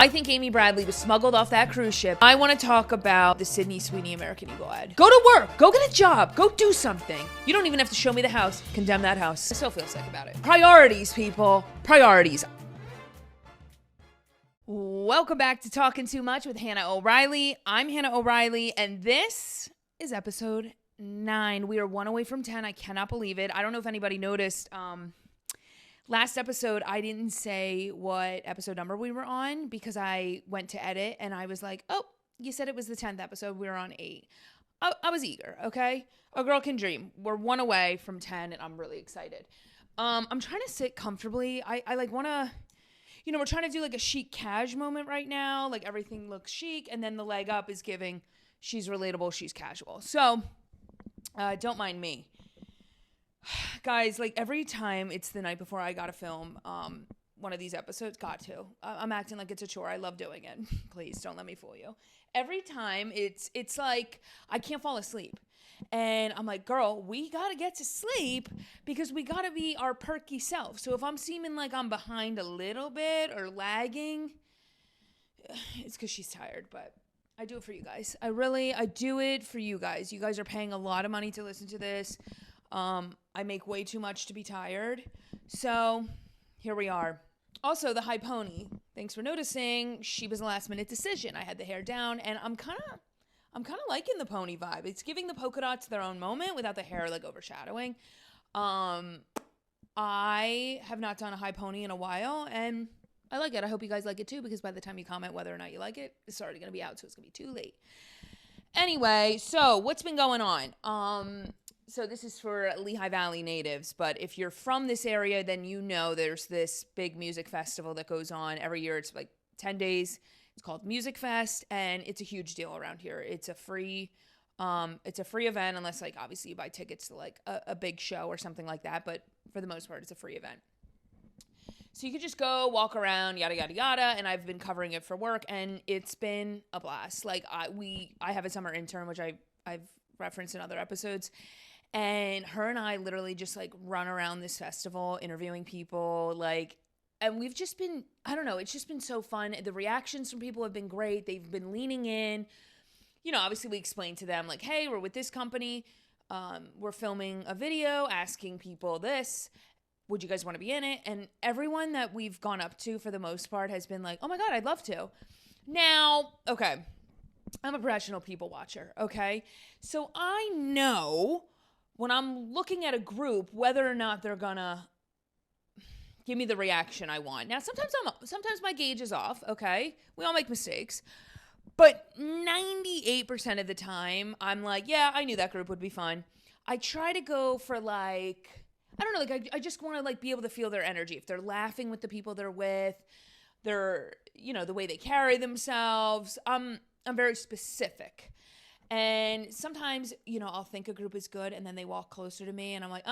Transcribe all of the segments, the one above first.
I think Amy Bradley was smuggled off that cruise ship. I want to talk about the Sydney Sweeney American Eagle ad. Go to work. Go get a job. Go do something. You don't even have to show me the house. Condemn that house. I still feel sick about it. Priorities, people. Priorities. Welcome back to Talkin' Too Much with Hanna O'Reilly. I'm Hanna O'Reilly, and this is episode 9. We are 1 away from 10. I cannot believe it. I don't know if anybody noticed. Last episode, I didn't say what episode number we were on because I went to edit and I was like, oh, you said it was the 10th episode. We were on 8. I was eager, okay? A girl can dream. We're 1 away from 10 and I'm really excited. I'm trying to sit comfortably. I like want to... You know, we're trying to do like a chic cash moment right now. Like everything looks chic. And then the leg up is giving she's relatable, she's casual. So don't mind me. Guys, like every time it's the night before I got to film one of these episodes, I'm acting like it's a chore. I love doing it. Please don't let me fool you. Every time it's like I can't fall asleep. And I'm like, girl, we got to get to sleep because we got to be our perky self. So if I'm seeming like I'm behind a little bit or lagging, it's because she's tired. But I do it for you guys. I do it for you guys. You guys are paying a lot of money to listen to this. I make way too much to be tired. So here we are. Also, the high pony. Thanks for noticing. She was a last minute decision. I had the hair down and I'm kind of liking the pony vibe. It's giving the polka dots their own moment without the hair like overshadowing. I have not done a high pony in a while and I like it. I hope you guys like it too because by the time you comment whether or not you like it, it's already going to be out, so it's going to be too late. Anyway, so what's been going on? So this is for Lehigh Valley natives, but if you're from this area, then you know there's this big music festival that goes on every year. It's like 10 days. It's called Music Fest, and it's a huge deal around here. It's a free event, unless like obviously you buy tickets to like a big show or something like that. But for the most part, it's a free event. So you could just go walk around, yada yada yada. And I've been covering it for work, and it's been a blast. Like I have a summer intern, which I've referenced in other episodes, and her and I literally just like run around this festival interviewing people, like. And we've just been, I don't know, it's just been so fun. The reactions from people have been great. They've been leaning in. You know, obviously we explained to them like, hey, we're with this company. We're filming a video asking people this. Would you guys want to be in it? And everyone that we've gone up to for the most part has been like, oh my God, I'd love to. Now, okay, I'm a professional people watcher, okay? So I know when I'm looking at a group whether or not they're gonna give me the reaction I want. Now, sometimes my gauge is off, okay? We all make mistakes. But 98% of the time, I'm like, yeah, I knew that group would be fun. I try to go for like, I don't know, like I just want to like be able to feel their energy. If they're laughing with the people they're with, they're, you know, the way they carry themselves. I'm very specific. And sometimes, you know, I'll think a group is good and then they walk closer to me and I'm like,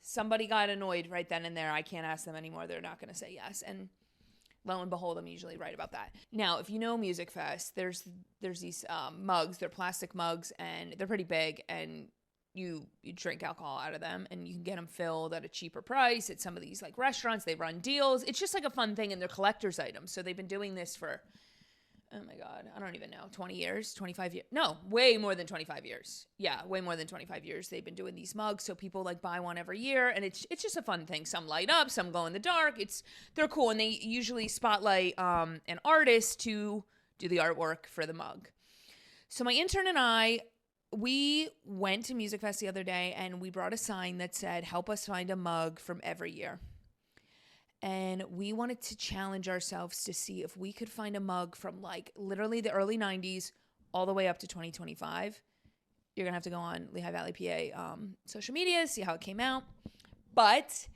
somebody got annoyed right then and there. I can't ask them anymore. They're not going to say yes. And lo and behold, I'm usually right about that. Now, if you know Music Fest, there's these mugs. They're plastic mugs, and they're pretty big, and you drink alcohol out of them, and you can get them filled at a cheaper price at some of these like restaurants. They run deals. It's just like a fun thing, and they're collector's items. So they've been doing this for, oh my God, I don't even know, 20 years, 25 years. No, way more than 25 years. Yeah, way more than 25 years. They've been doing these mugs, so people like buy one every year, and it's just a fun thing. Some light up, some glow in the dark. They're cool, and they usually spotlight an artist to do the artwork for the mug. So my intern and we went to Music Fest the other day, and we brought a sign that said, help us find a mug from every year. And we wanted to challenge ourselves to see if we could find a mug from like literally the early 90s all the way up to 2025. You're going to have to go on Lehigh Valley, PA social media, see how it came out. But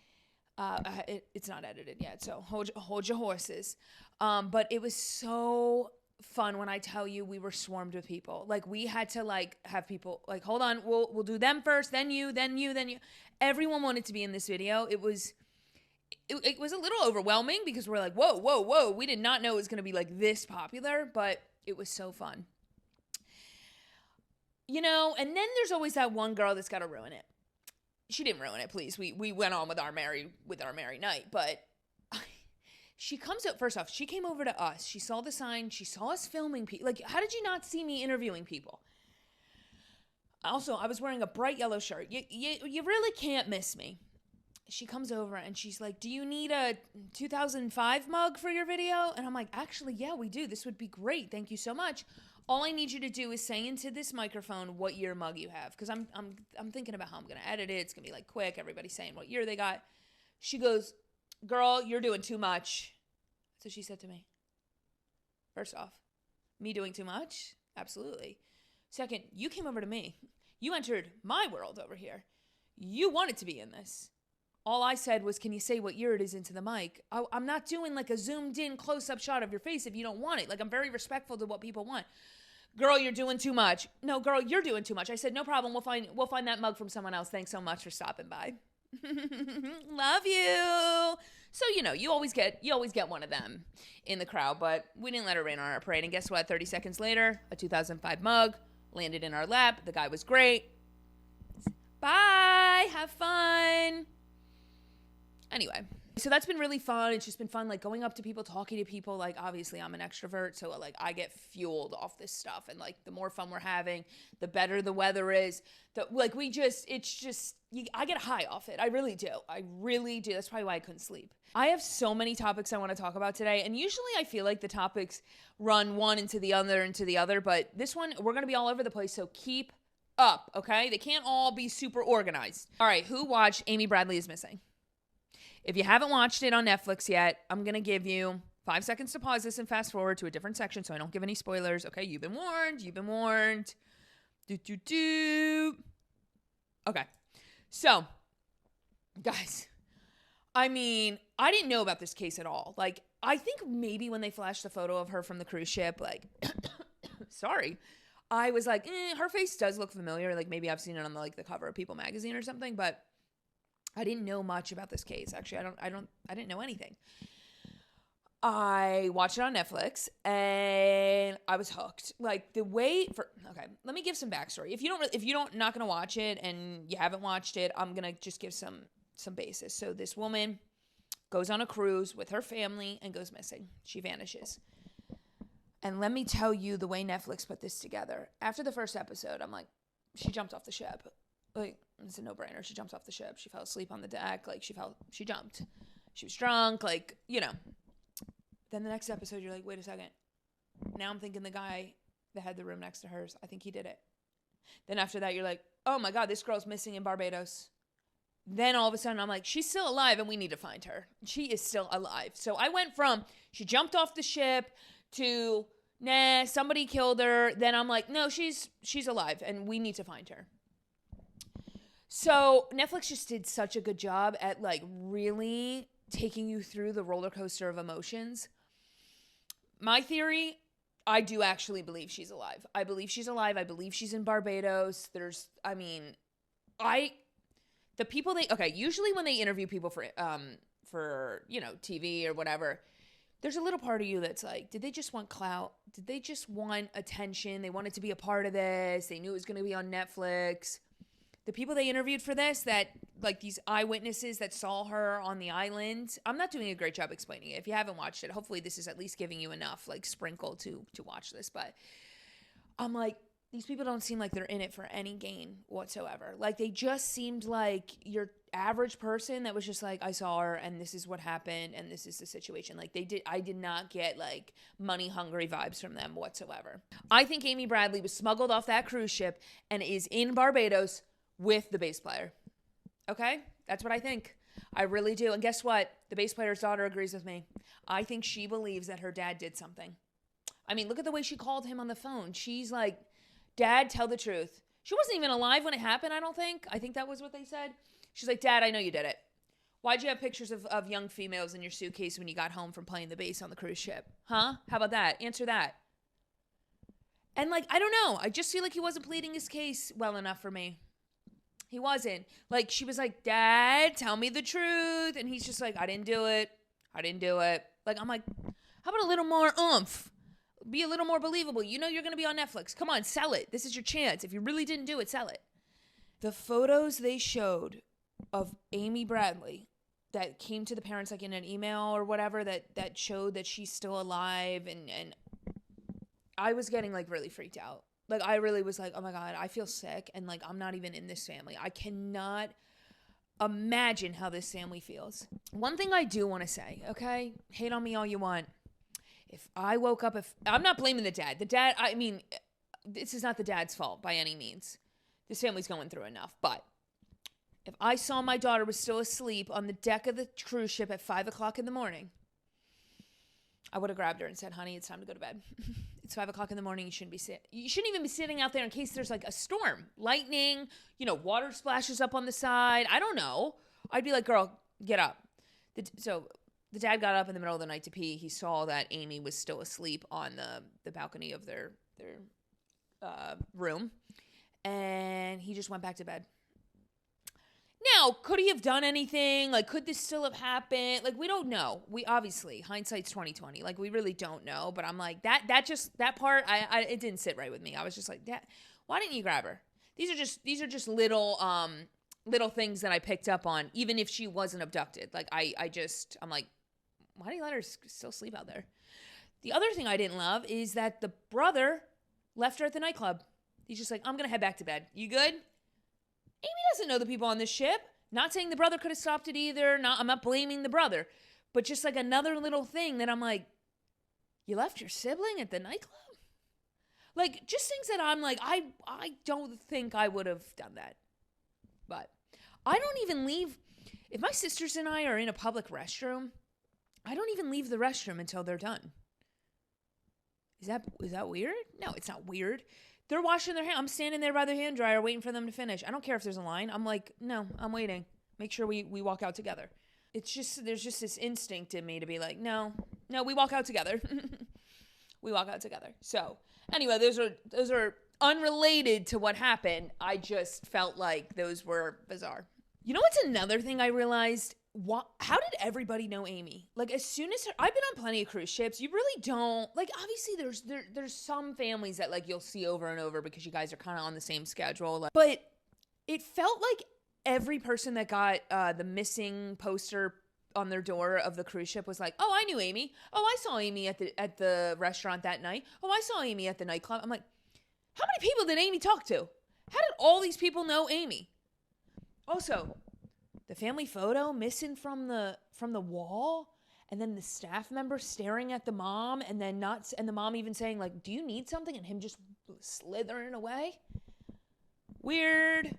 it's not edited yet, so hold your horses. But it was so fun when I tell you we were swarmed with people. Like we had to like have people like, hold on, we'll do them first, then you, then you, then you. Everyone wanted to be in this video. It was a little overwhelming because we're like, whoa. We did not know it was going to be like this popular, but it was so fun. You know, and then there's always that one girl that's got to ruin it. She didn't ruin it, please. We went on with our merry night, but She comes out, first off, she came over to us. She saw the sign. She saw us filming people. Like, how did you not see me interviewing people? Also, I was wearing a bright yellow shirt. You really can't miss me. She comes over and she's like, do you need a 2005 mug for your video? And I'm like, actually, yeah, we do. This would be great. Thank you so much. All I need you to do is say into this microphone what year mug you have. Because I'm thinking about how I'm going to edit it. It's going to be like quick. Everybody's saying what year they got. She goes, girl, you're doing too much. So she said to me, first off, me doing too much? Absolutely. Second, you came over to me. You entered my world over here. You wanted to be in this. All I said was, can you say what year it is into the mic? I'm not doing like a zoomed in close-up shot of your face if you don't want it. Like, I'm very respectful to what people want. Girl, you're doing too much. No, girl, you're doing too much. I said, no problem. We'll find that mug from someone else. Thanks so much for stopping by. Love you. So, you always get one of them in the crowd, but we didn't let her rain on our parade. And guess what? 30 seconds later, a 2005 mug landed in our lap. The guy was great. Bye. Have fun. Anyway, so that's been really fun. It's just been fun, like, going up to people, talking to people. Like, obviously, I'm an extrovert, so, like, I get fueled off this stuff. And, like, the more fun we're having, the better the weather is. I get high off it. I really do. That's probably why I couldn't sleep. I have so many topics I want to talk about today. And usually I feel like the topics run one into the other. But this one, we're going to be all over the place, so keep up, okay? They can't all be super organized. All right, who watched Amy Bradley is Missing? If you haven't watched it on Netflix yet, I'm going to give you 5 seconds to pause this and fast forward to a different section so I don't give any spoilers. Okay, you've been warned. Okay, so, guys, I mean, I didn't know about this case at all. Like, I think maybe when they flashed the photo of her from the cruise ship, like, sorry, I was like, her face does look familiar. Like, maybe I've seen it on the cover of People magazine or something, but I didn't know much about this case. Actually, I didn't know anything. I watched it on Netflix and I was hooked. Like, okay, let me give some backstory. If you don't not gonna watch it and you haven't watched it, I'm gonna just give some basis. So this woman goes on a cruise with her family and goes missing. She vanishes. And let me tell you the way Netflix put this together. After the first episode, I'm like, she jumped off the ship. Like, it's a no-brainer. She jumps off the ship. She fell asleep on the deck. Like, she jumped. She was drunk. Like, Then the next episode, you're like, wait a second. Now I'm thinking the guy that had the room next to hers, I think he did it. Then after that, you're like, oh my God, this girl's missing in Barbados. Then all of a sudden, I'm like, she's still alive and we need to find her. She is still alive. So I went from, she jumped off the ship to, nah, somebody killed her. Then I'm like, no, she's alive and we need to find her. So Netflix just did such a good job at like really taking you through the roller coaster of emotions. My theory, I do actually believe she's alive. I believe she's alive. I believe she's in Barbados. Usually when they interview people for TV or whatever, there's a little part of you that's like, did they just want clout? Did they just want attention? They wanted to be a part of this. They knew it was going to be on Netflix. The people they interviewed for this, that like these eyewitnesses that saw her on the island, I'm not doing a great job explaining it. If you haven't watched it, hopefully this is at least giving you enough like sprinkle to watch this. But I'm like, these people don't seem like they're in it for any gain whatsoever. Like, they just seemed like your average person that was just like, I saw her and this is what happened and this is the situation. Like, I did not get like money hungry vibes from them whatsoever. I think Amy Bradley was smuggled off that cruise ship and is in Barbados with the bass player. Okay? That's what I think. I really do. And guess what? The bass player's daughter agrees with me. I think she believes that her dad did something. I mean, look at the way she called him on the phone. She's like, Dad, tell the truth. She wasn't even alive when it happened, I don't think. I think that was what they said. She's like, Dad, I know you did it. Why'd you have pictures of young females in your suitcase when you got home from playing the bass on the cruise ship? Huh? How about that? Answer that. And like, I don't know. I just feel like he wasn't pleading his case well enough for me. He wasn't. Like, she was like, Dad, tell me the truth. And he's just like, I didn't do it. Like, I'm like, how about a little more oomph? Be a little more believable. You know you're going to be on Netflix. Come on, sell it. This is your chance. If you really didn't do it, sell it. The photos they showed of Amy Bradley that came to the parents like in an email or whatever that showed that she's still alive, and I was getting like really freaked out. Like I really was like, oh my God, I feel sick, and like I'm not even in this family. I cannot imagine how this family feels. One thing I do want to say, okay? Hate on me all you want. If I woke up, I'm not blaming the dad. I mean, this is not the dad's fault by any means. This family's going through enough. But if I saw my daughter was still asleep on the deck of the cruise ship at 5 o'clock in the morning, I would have grabbed her and said, honey, it's time to go to bed. It's 5 o'clock in the morning. You shouldn't even be sitting out there in case there's like a storm, lightning, water splashes up on the side. I don't know. I'd be like, girl, get up. So the dad got up in the middle of the night to pee. He saw that Amy was still asleep on the balcony of their room, and he just went back to bed. Now, could he have done anything? Like, could this still have happened? Like, we don't know. We obviously, hindsight's 2020. Like, we really don't know. But I'm like, that part, it didn't sit right with me. I was just like, why didn't you grab her? These are just little things that I picked up on, even if she wasn't abducted. Like, I'm like, why do you let her still sleep out there? The other thing I didn't love is that the brother left her at the nightclub. He's just like, I'm going to head back to bed. You good? Amy doesn't know the people on this ship. Not saying the brother could have stopped it either. I'm not blaming the brother. But just like another little thing that I'm like, you left your sibling at the nightclub? Like, just things that I'm like, I don't think I would have done that. But I don't even leave. If my sisters and I are in a public restroom, I don't even leave the restroom until they're done. Is that weird? No, it's not weird. They're washing their hands. I'm standing there by the hand dryer waiting for them to finish. I don't care if there's a line. I'm like, no, I'm waiting. Make sure we walk out together. It's just, there's just this instinct in me to be like, no, we walk out together. We walk out together. So anyway, those are unrelated to what happened. I just felt like those were bizarre. You know what's another thing I realized? How did everybody know Amy? Like, as soon as I've been on plenty of cruise ships, you really don't, like, obviously there's some families that like you'll see over and over because you guys are kind of on the same schedule. Like, but it felt like every person that got the missing poster on their door of the cruise ship was like, oh, I knew Amy. Oh, I saw Amy at the restaurant that night. Oh, I saw Amy at the nightclub. I'm like, how many people did Amy talk to? How did all these people know Amy? Also, the family photo missing from the wall, and then the staff member staring at the mom, and then and the mom even saying like, do you need something? And him just slithering away. Weird.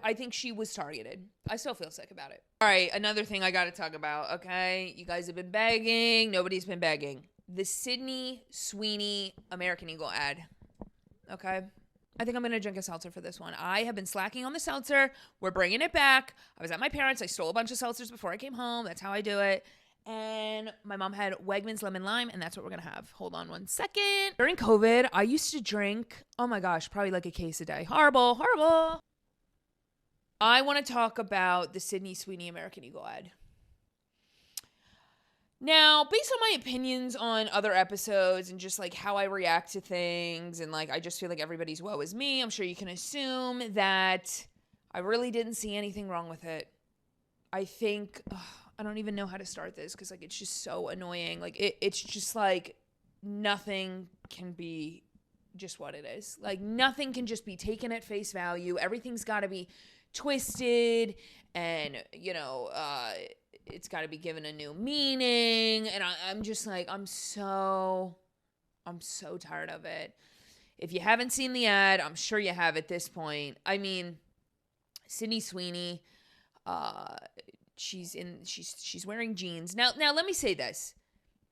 I think she was targeted. I still feel sick about it. All right, another thing I got to talk about, okay? You guys have been begging. Nobody's been begging. The Sydney Sweeney American Eagle ad, okay? I think I'm going to drink a seltzer for this one. I have been slacking on the seltzer. We're bringing it back. I was at my parents'. I stole a bunch of seltzers before I came home. That's how I do it. And my mom had Wegmans Lemon Lime, and that's what we're going to have. Hold on one second. During COVID, I used to drink, oh my gosh, probably like a case a day. Horrible. I want to talk about the Sydney Sweeney American Eagle ad. Now, based on my opinions on other episodes and just like how I react to things, and like I just feel like everybody's woe is me, I'm sure you can assume that I really didn't see anything wrong with it. I think, I don't even know how to start this because like it's just so annoying. Like it's just like nothing can be just what it is. Like nothing can just be taken at face value. Everything's got to be twisted and, it's got to be given a new meaning. And I'm just like, I'm so tired of it. If you haven't seen the ad, I'm sure you have at this point. I mean, Sydney Sweeney, she's wearing jeans. Now let me say this.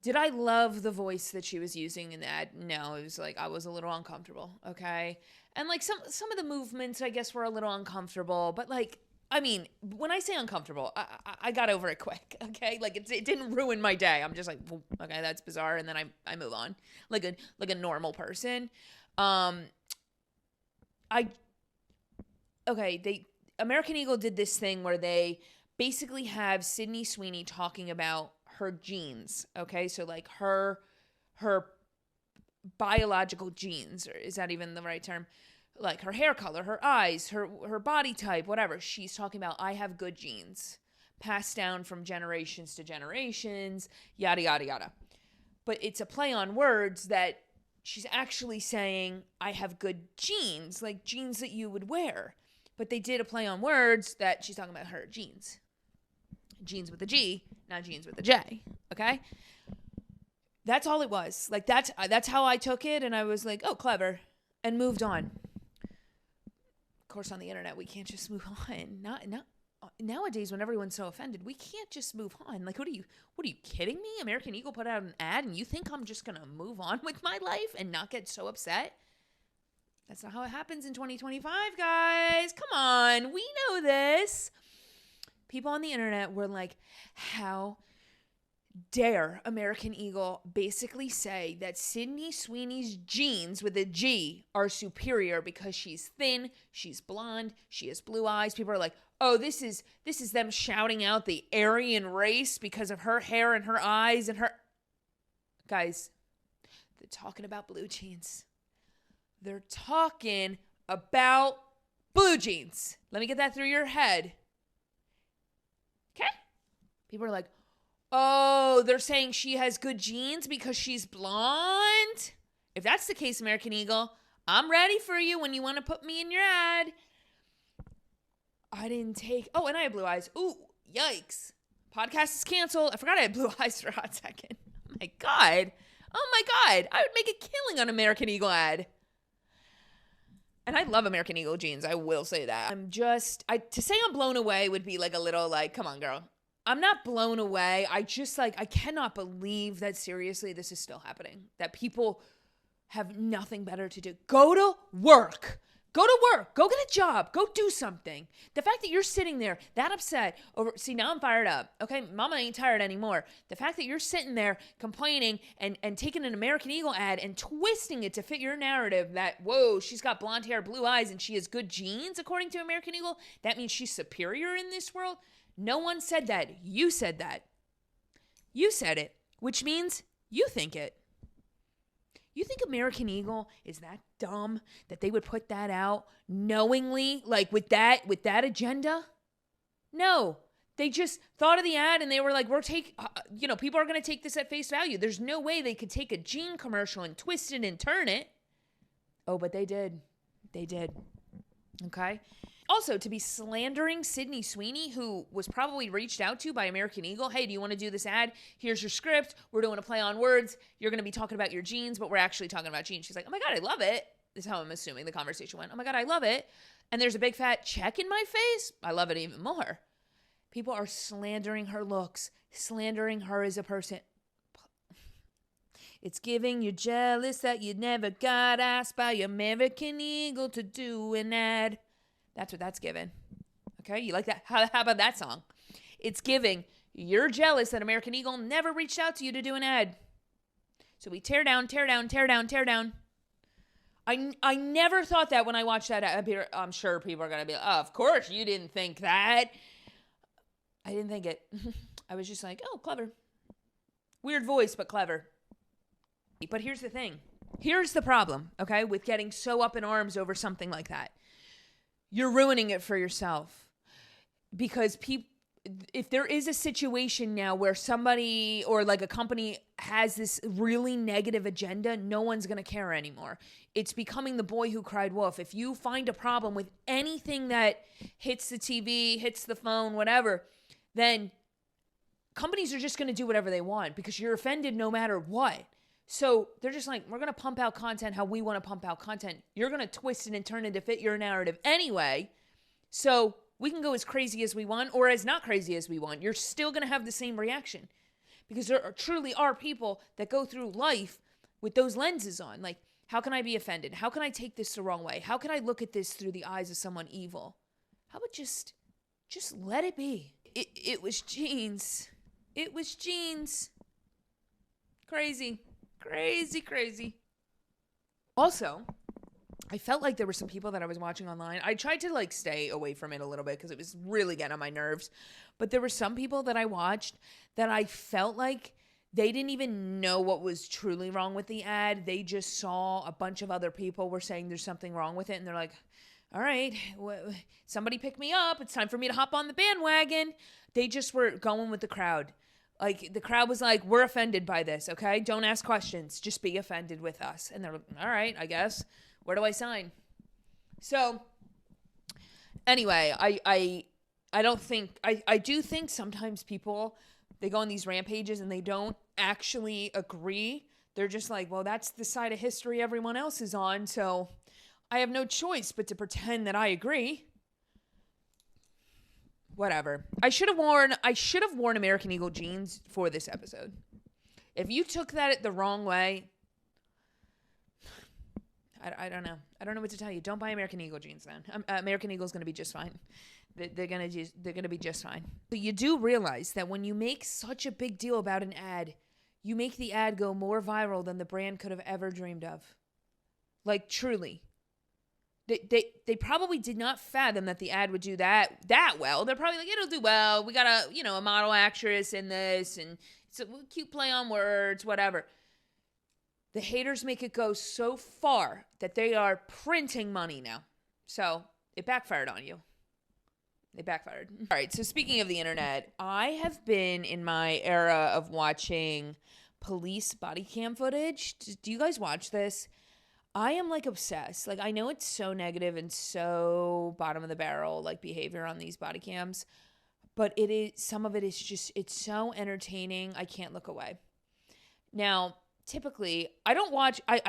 Did I love the voice that she was using in the ad? No, it was like, I was a little uncomfortable. Okay. And like some of the movements, I guess, were a little uncomfortable, but like, I mean, when I say uncomfortable, I got over it quick, okay? Like, it didn't ruin my day. I'm just like, okay, that's bizarre, and then I move on, like a normal person. American Eagle did this thing where they basically have Sydney Sweeney talking about her genes, okay? So, like, her biological genes, or is that even the right term? Like her hair color, her eyes, her body type, whatever. She's talking about, I have good genes. passed down from generations to generations, yada, yada, yada. But it's a play on words that she's actually saying, I have good jeans, like jeans that you would wear. But they did a play on words that she's talking about her jeans. Jeans with a G, not jeans with a J, okay? That's all it was. Like, that's how I took it, and I was like, oh, clever, and moved on. Of course, on the internet, we can't just move on. Not nowadays, when everyone's so offended, we can't just move on. Like, what are you kidding me? American Eagle put out an ad, and you think I'm just going to move on with my life and not get so upset? That's not how it happens in 2025, guys. Come on. We know this. People on the internet were like, how dare American Eagle basically say that Sydney Sweeney's jeans with a G are superior because she's thin, she's blonde, she has blue eyes. People are like, oh, this is them shouting out the Aryan race because of her hair and her eyes and her... Guys, they're talking about blue jeans. They're talking about blue jeans. Let me get that through your head. Okay? People are like, oh, they're saying she has good genes because she's blonde? If that's the case, American Eagle, I'm ready for you when you want to put me in your ad. I didn't take... Oh, and I have blue eyes. Ooh, yikes. Podcast is canceled. I forgot I had blue eyes for a hot second. Oh, my God. I would make a killing on American Eagle ad. And I love American Eagle jeans. I will say that. To say I'm blown away would be like a little like, come on, girl. I'm not blown away. I cannot believe that seriously this is still happening. That people have nothing better to do. Go to work. Go get a job. Go do something. The fact that you're sitting there that upset over, see, now I'm fired up. Okay, mama ain't tired anymore. The fact that you're sitting there complaining and taking an American Eagle ad and twisting it to fit your narrative that, whoa, she's got blonde hair, blue eyes, and she has good genes, according to American Eagle, that means she's superior in this world. No one said that. You said that. You said it, which means you think it. You think American Eagle is that dumb that they would put that out knowingly, like with that agenda? No, they just thought of the ad and they were like, people are going to take this at face value. There's no way they could take a jean commercial and twist it and turn it. Oh, but they did. They did. Okay. Also, to be slandering Sydney Sweeney, who was probably reached out to by American Eagle. Hey, do you want to do this ad? Here's your script. We're doing a play on words. You're going to be talking about your jeans, but we're actually talking about jeans. She's like, oh my God, I love it. This is how I'm assuming the conversation went. Oh my God, I love it. And there's a big fat check in my face. I love it even more. People are slandering her looks, slandering her as a person. It's giving you jealous that you never got asked by American Eagle to do an ad. That's what that's giving. Okay, you like that? How about that song? It's giving, you're jealous that American Eagle never reached out to you to do an ad. So we tear down. I never thought that when I watched that ad. I'm sure people are going to be like, oh, of course you didn't think that. I didn't think it. I was just like, oh, clever. Weird voice, but clever. But here's the thing. Here's the problem, okay, with getting so up in arms over something like that. You're ruining it for yourself because if there is a situation now where somebody or like a company has this really negative agenda, no one's going to care anymore. It's becoming the boy who cried wolf. If you find a problem with anything that hits the TV, hits the phone, whatever, then companies are just going to do whatever they want because you're offended no matter what. So they're just like, we're going to pump out content how we want to pump out content. You're going to twist it and turn it to fit your narrative anyway. So we can go as crazy as we want or as not crazy as we want. You're still going to have the same reaction because there truly are people that go through life with those lenses on. Like, how can I be offended? How can I take this the wrong way? How can I look at this through the eyes of someone evil? How about just let it be? It was jeans. It was jeans. Crazy. Crazy. Also, I felt like there were some people that I was watching online. I tried to like stay away from it a little bit because it was really getting on my nerves. But there were some people that I watched that I felt like they didn't even know what was truly wrong with the ad. They just saw a bunch of other people were saying there's something wrong with it. And they're like, all right, somebody pick me up. It's time for me to hop on the bandwagon. They just were going with the crowd. Like, the crowd was like, we're offended by this, okay? Don't ask questions. Just be offended with us. And they're like, all right, I guess. Where do I sign? So, anyway, I don't think, I do think sometimes people, they go on these rampages and they don't actually agree. They're just like, well, that's the side of history everyone else is on, so I have no choice but to pretend that I agree. Whatever. I should have worn American Eagle jeans for this episode. If you took that the wrong way, I don't know. I don't know what to tell you. Don't buy American Eagle jeans then. American Eagle's going to be just fine. They're going to be just fine. But you do realize that when you make such a big deal about an ad, you make the ad go more viral than the brand could have ever dreamed of. Like, truly. They probably did not fathom that the ad would do that well. They're probably like, it'll do well. We got a model actress in this, and it's a cute play on words, whatever. The haters make it go so far that they are printing money now. So it backfired on you. It backfired. All right, so speaking of the internet, I have been in my era of watching police body cam footage. Do you guys watch this? I am like obsessed. Like, I know it's so negative and so bottom of the barrel, like, behavior on these body cams, but some of it is just, it's so entertaining. I can't look away. Now, typically, I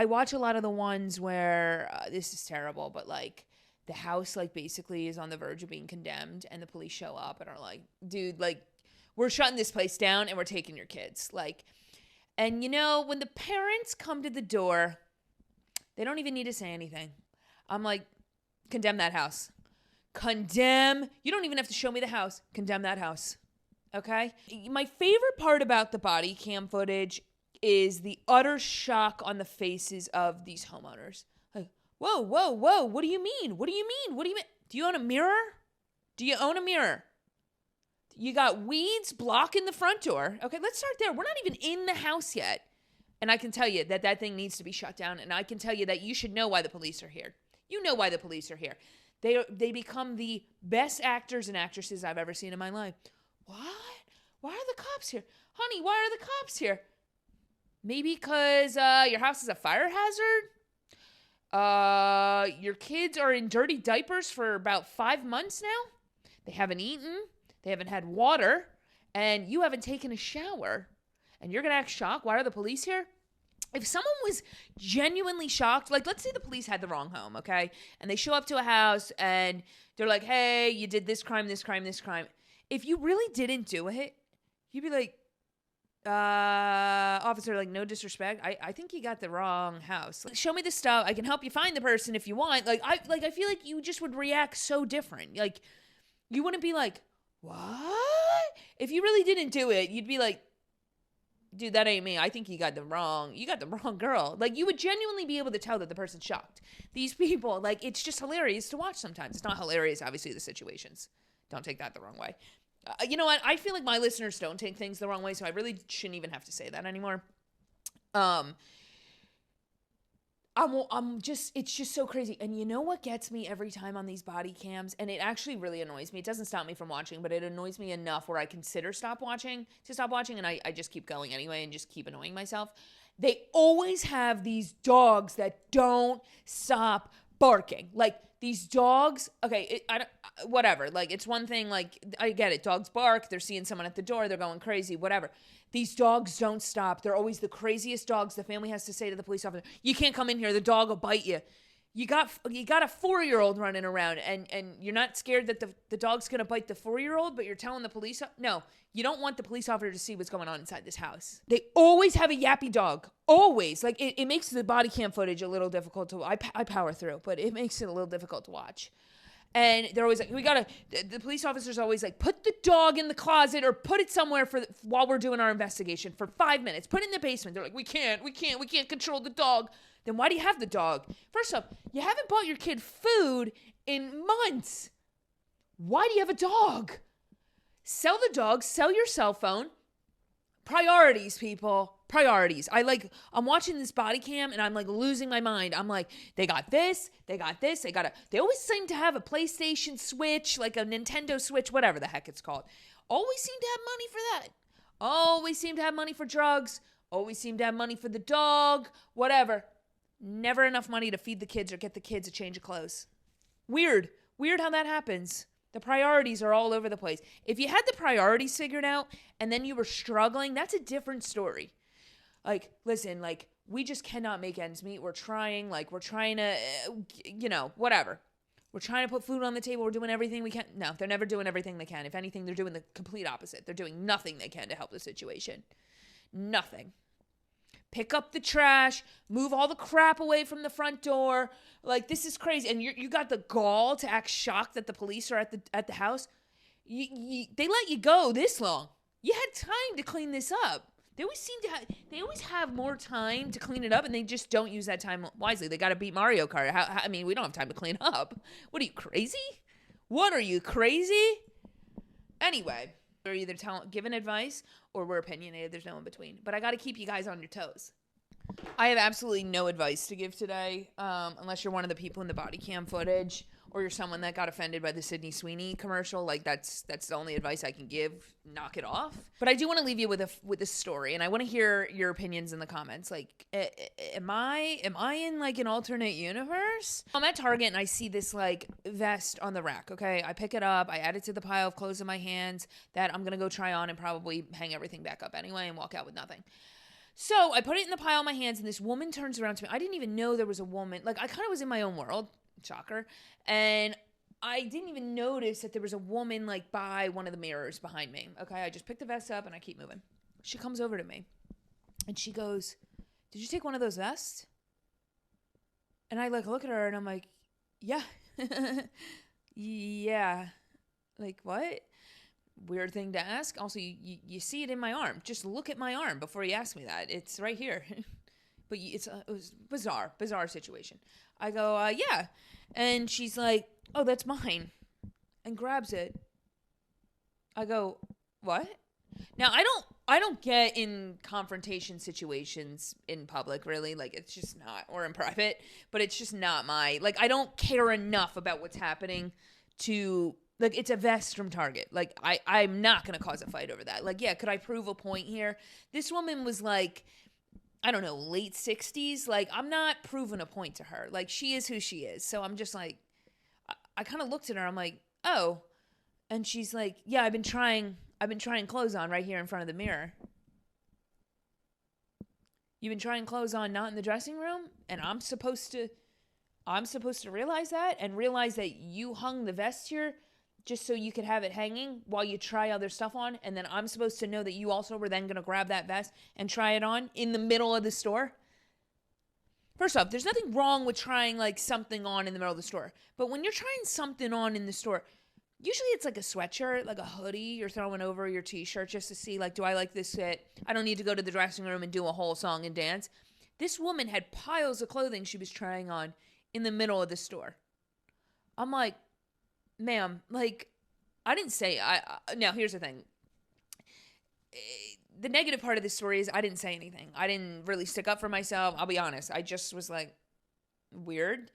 watch a lot of the ones where, this is terrible, but like, the house, like, basically is on the verge of being condemned, and the police show up and are like, dude, like, we're shutting this place down and we're taking your kids. Like, and when the parents come to the door, they don't even need to say anything. I'm like, condemn that house. Condemn. You don't even have to show me the house. Condemn that house. Okay? My favorite part about the body cam footage is the utter shock on the faces of these homeowners. Like, whoa, whoa, whoa. What do you mean? What do you mean? What do you mean? Do you own a mirror? Do you own a mirror? You got weeds blocking the front door. Okay, let's start there. We're not even in the house yet. And I can tell you that thing needs to be shut down. And I can tell you that you should know why the police are here. You know why the police are here. They become the best actors and actresses I've ever seen in my life. What? Why are the cops here? Honey, why are the cops here? Maybe because your house is a fire hazard? Your kids are in dirty diapers for about 5 months now? They haven't eaten. They haven't had water. And you haven't taken a shower. And you're going to act shocked? Why are the police here? If someone was genuinely shocked, like, let's say the police had the wrong home, okay? And they show up to a house and they're like, hey, you did this crime, this crime, this crime. If you really didn't do it, you'd be like, officer, like, no disrespect. I think you got the wrong house. Like, show me the stuff. I can help you find the person if you want. I feel like you just would react so different. Like, you wouldn't be like, what? If you really didn't do it, you'd be like, dude, that ain't me. I think you got the wrong girl. Like, you would genuinely be able to tell that the person's shocked. These people, like, it's just hilarious to watch sometimes. It's not hilarious, obviously, the situations. Don't take that the wrong way. You know what? I feel like my listeners don't take things the wrong way, so I really shouldn't even have to say that anymore. It's just so crazy. And you know what gets me every time on these body cams? And it actually really annoys me. It doesn't stop me from watching, but it annoys me enough where I consider stop watching, and I just keep going anyway and just keep annoying myself. They always have these dogs that don't stop barking. Like, these dogs, okay, whatever. Like, it's one thing, like, I get it. Dogs bark. They're seeing someone at the door. They're going crazy, whatever. These dogs don't stop. They're always the craziest dogs. The family has to say to the police officer, you can't come in here. The dog will bite you. You got a 4-year-old running around, and you're not scared that the dog's going to bite the 4-year-old, but you're telling the police? No, you don't want the police officer to see what's going on inside this house. They always have a yappy dog. Always. Like, it makes the body cam footage a little difficult to, I power through, but it makes it a little difficult to watch. And they're always like, the police officer's always like, put the dog in the closet or put it somewhere while we're doing our investigation for 5 minutes. Put it in the basement. They're like, we can't control the dog. Then why do you have the dog? First off, you haven't bought your kid food in months. Why do you have a dog? Sell the dog, sell your cell phone. Priorities, people. priorities. I'm watching this body cam and I'm like losing my mind. I'm like, they got this, they always seem to have a PlayStation Switch, like a Nintendo Switch, whatever the heck it's called. Always seem to have money for that. Always seem to have money for drugs. Always seem to have money for the dog, whatever. Never enough money to feed the kids or get the kids a change of clothes. Weird how that happens. The priorities are all over the place. If you had the priorities figured out and then you were struggling, that's a different story. Like, listen, like, we just cannot make ends meet. We're trying to, whatever. We're trying to put food on the table. We're doing everything we can. No, they're never doing everything they can. If anything, they're doing the complete opposite. They're doing nothing they can to help the situation. Nothing. Pick up the trash, move all the crap away from the front door. Like, this is crazy. And you got the gall to act shocked that the police are at the house. They let you go this long. You had time to clean this up. They always have more time to clean it up, and they just don't use that time wisely. They got to beat Mario Kart. We don't have time to clean up. What are you, crazy? Anyway, we're either giving advice or we're opinionated. There's no in between. But I got to keep you guys on your toes. I have absolutely no advice to give today, unless you're one of the people in the body cam footage or you're someone that got offended by the Sweeney commercial. Like, that's the only advice I can give. Knock it off. But I do want to leave you with a story, and I want to hear your opinions in the comments. Like, am I in like an alternate universe? I'm at Target and I see this like vest on the rack. Okay, I pick it up, I add it to the pile of clothes in my hands that I'm gonna go try on and probably hang everything back up anyway and walk out with nothing. So I put it in the pile of my hands, and this woman turns around to me. I didn't even know there was a woman. Like, I kind of was in my own world. Shocker. And I didn't even notice that there was a woman like by one of the mirrors behind me. Okay, I just picked the vest up and I keep moving. She comes over to me and she goes, "Did you take one of those vests?" And I like look at her and I'm like, "Yeah." Yeah. Like, what? Weird thing to ask. Also, you see it in my arm. Just look at my arm before you ask me that. It's right here. But it was bizarre situation. I go, yeah. And she's like, "Oh, that's mine," and grabs it. I go, "What?" Now, I don't get in confrontation situations in public, really. Like, it's just not, or in private, but it's just not like, I don't care enough about what's happening to, like, it's a vest from Target. Like, I'm not going to cause a fight over that. Like, yeah, could I prove a point here? This woman was like, I don't know, late 60s. Like, I'm not proving a point to her. Like, she is who she is. So I'm just like, I kind of looked at her. I'm like, "Oh." And she's like, "Yeah, I've been trying clothes on right here in front of the mirror." You've been trying clothes on not in the dressing room? And I'm supposed to realize that and realize that you hung the vest here just so you could have it hanging while you try other stuff on, and then I'm supposed to know that you also were then going to grab that vest and try it on in the middle of the store? First off, there's nothing wrong with trying like something on in the middle of the store. But when you're trying something on in the store, usually it's like a sweatshirt, like a hoodie you're throwing over your t-shirt just to see, like, do I like this fit? I don't need to go to the dressing room and do a whole song and dance. This woman had piles of clothing she was trying on in the middle of the store. I'm like, "Ma'am, like, I didn't say, now here's the thing. The negative part of this story is I didn't say anything. I didn't really stick up for myself. I'll be honest. I just was like, weird.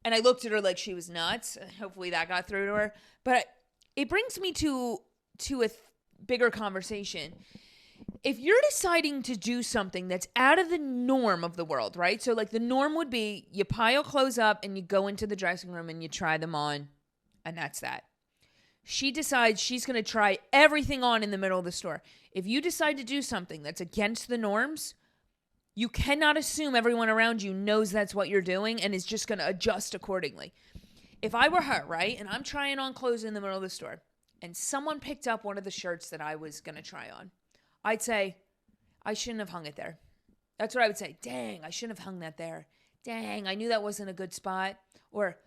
And I looked at her like she was nuts. Hopefully that got through to her. But it brings me to a bigger conversation. If you're deciding to do something that's out of the norm of the world, right? So like the norm would be you pile clothes up and you go into the dressing room and you try them on, and that's that. She decides she's going to try everything on in the middle of the store. If you decide to do something that's against the norms, you cannot assume everyone around you knows that's what you're doing and is just going to adjust accordingly. If I were her, right, and I'm trying on clothes in the middle of the store, and someone picked up one of the shirts that I was going to try on, I'd say, I shouldn't have hung it there. That's what I would say. Dang, I shouldn't have hung that there. Dang, I knew that wasn't a good spot. Or,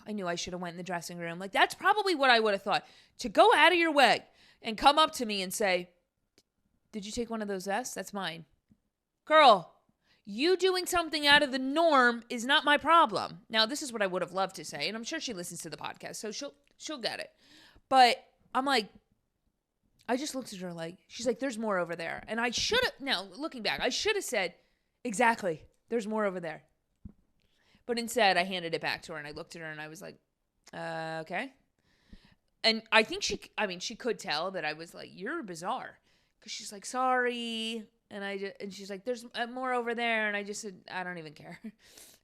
I knew I should have went in the dressing room. Like, that's probably what I would have thought. To go out of your way and come up to me and say, "Did you take one of those vests? That's mine." Girl, you doing something out of the norm is not my problem. Now, this is what I would have loved to say, and I'm sure she listens to the podcast, so she'll get it. But I'm like, I just looked at her like, she's like, there's more over there. And I should have, now looking back, I should have said, exactly, there's more over there. But instead, I handed it back to her and I looked at her and I was like, okay. And I think she could tell that I was like, you're bizarre. Because she's like, sorry. And she's like, there's more over there. And I just said, I don't even care.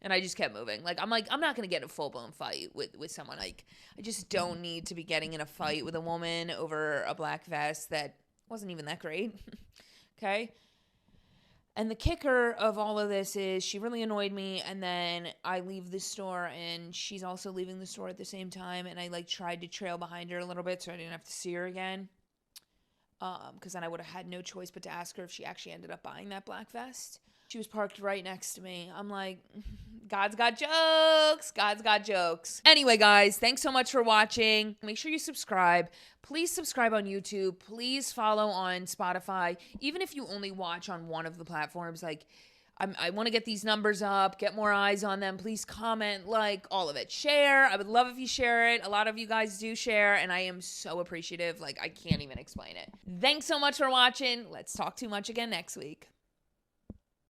And I just kept moving. I'm not going to get in a full-blown fight with someone. Like, I just don't need to be getting in a fight with a woman over a black vest that wasn't even that great. Okay? And the kicker of all of this is she really annoyed me, and then I leave the store, and she's also leaving the store at the same time, and I, tried to trail behind her a little bit so I didn't have to see her again. Because then I would have had no choice but to ask her if she actually ended up buying that black vest. She was parked right next to me. I'm like, God's got jokes. God's got jokes. Anyway, guys, thanks so much for watching. Make sure you subscribe. Please subscribe on YouTube. Please follow on Spotify. Even if you only watch on one of the platforms, I want to get these numbers up, get more eyes on them. Please comment, all of it. Share. I would love if you share it. A lot of you guys do share, and I am so appreciative. I can't even explain it. Thanks so much for watching. Let's talk too much again next week.